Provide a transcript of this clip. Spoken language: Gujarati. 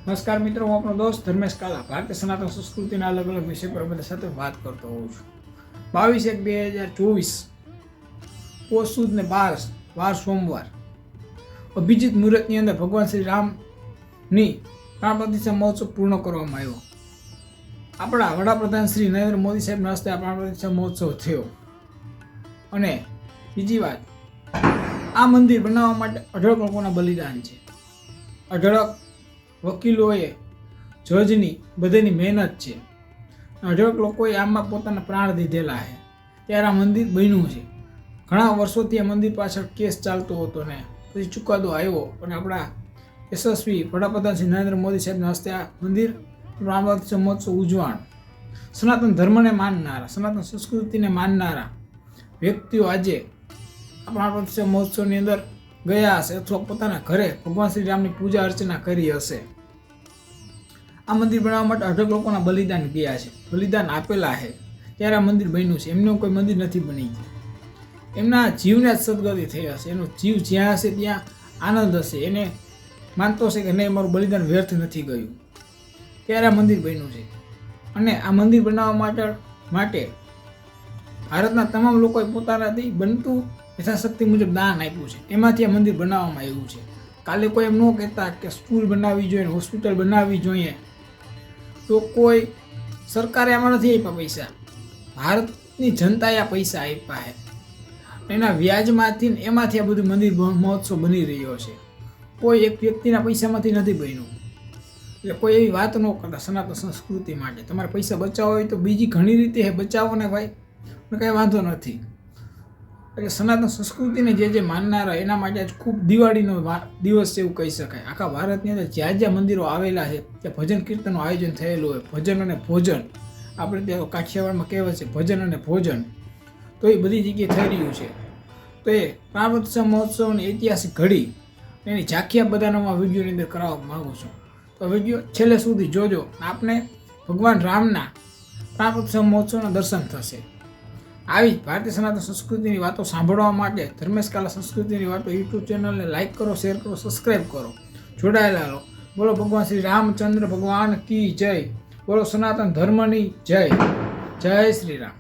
નમસ્કાર મિત્રો, હું આપણો દોસ્ત ધર્મેશ કાલા ભારતીય સનાતન સંસ્કૃતિના અલગ અલગ વિષય પર બધા સાથે વાત કરતો હોઉં છું. 22/1/2024 પોષ સુદ ને 12 વાર સોમવાર અભિજીત મુહૂર્તની અંદર ભગવાન શ્રી રામની પ્રાણ પ્રતિષ્ઠા મહોત્સવ પૂર્ણ કરવામાં આવ્યો. આપણા વડાપ્રધાન શ્રી નરેન્દ્ર મોદી સાહેબના હસ્તે આ પ્રાણ પ્રતિષ્ઠા મહોત્સવ થયો. અને બીજી વાત, આ મંદિર બનાવવા માટે 18 લોકોના બલિદાન છે. 18 વકીલોએ, જજની બધાની મહેનત છે. 18 લોકોએ આમાં પોતાના પ્રાણ દીધેલા છે. ત્યારે આ મંદિર બન્યું છે. ઘણા વર્ષોથી આ મંદિર પાછળ કેસ ચાલતો હતો ને પછી ચુકાદો આવ્યો અને આપણા યશસ્વી વડાપ્રધાન શ્રી નરેન્દ્ર મોદી સાહેબના હસ્તે આ મંદિર પ્રાણ પ્રતિષ્ઠા મહોત્સવ ઉજવાણ. સનાતન ધર્મને માનનારા, સનાતન સંસ્કૃતિને માનનારા વ્યક્તિઓ આજે આ પ્રાણ પ્રતિષ્ઠા મહોત્સવની અંદર ગયા હશે અથવા પોતાના ઘરે ભગવાન શ્રી રામની પૂજા અર્ચના કરી હશે. આ મંદિર બનાવવા માટે 18 લોકોના બલિદાન ગયા છે, બલિદાન આપેલા છે. ત્યારે આ મંદિર બન્યું છે. એમનું કોઈ મંદિર નથી બની ગયું. એમના જીવને જ સદગતિ થઈ હશે. એનો જીવ જ્યાં હશે ત્યાં આનંદ હશે. એને માનતો હશે કે નહીં, મારું બલિદાન વ્યર્થ નથી ગયું. ત્યારે આ મંદિર બન્યું છે. અને આ મંદિર બનાવવા માટે ભારતના તમામ લોકોએ પોતાનાથી બનતું યથાશક્તિ મુજબ દાન આપ્યું છે. એમાંથી આ મંદિર બનાવવામાં આવ્યું છે. કાલે કોઈ એમ ન કહેતા કે સ્કૂલ બનાવવી જોઈએ, હોસ્પિટલ બનાવવી જોઈએ, તો કોઈ સરકારે આમાં નથી આપ્યા પૈસા. ભારતની જનતાએ આ પૈસા આપ્યા છે. એના વ્યાજમાંથી એમાંથી આ બધું મંદિર મહોત્સવ બની રહ્યો છે. કોઈ એક વ્યક્તિના પૈસામાંથી નથી બન્યું. એટલે કોઈ એવી વાત ન કરતા સનાતન સંસ્કૃતિ માટે. તમારે પૈસા બચાવવા હોય તો બીજી ઘણી રીતે બચાવો ને ભાઈ, કાંઈ વાંધો નથી. એટલે સનાતન સંસ્કૃતિને જે માનનારા એના માટે આજ ખૂબ દિવાળીનો દિવસ છે એવું કહી શકાય. આખા ભારતની અંદર જ્યાં જ્યાં મંદિરો આવેલા છે ત્યાં ભજન કીર્તનનું આયોજન થયેલું હોય. ભજન અને ભોજન, આપણે ત્યાં કાઠિયાવાડમાં કહેવાય છે ભજન અને ભોજન, તો એ બધી જગ્યાએ થઈ રહ્યું છે. તો એ પ્રાણ પ્રતિષ્ઠા મહોત્સવની ઐતિહાસિક ઘડી એની ઝાંખી બધાનો હું આ વિડીયોની અંદર કરાવવા માગું છું. તો વિડીયો છેલ્લે સુધી જોજો. આપને ભગવાન રામના પ્રાણ પ્રતિષ્ઠા મહોત્સવના દર્શન થશે. આવી ભારતીય સનાતન સંસ્કૃતિની વાતો સાંભળવા માટે ધર્મેશ કાલા સંસ્કૃતિની વાતો યુટ્યુબ ચેનલને લાઇક કરો, શેર કરો, સબસ્ક્રાઈબ કરો. જોડાયેલા રહો. બોલો ભગવાન શ્રી રામચંદ્ર ભગવાન કી જય. બોલો સનાતન ધર્મની જય. જય શ્રી રામ.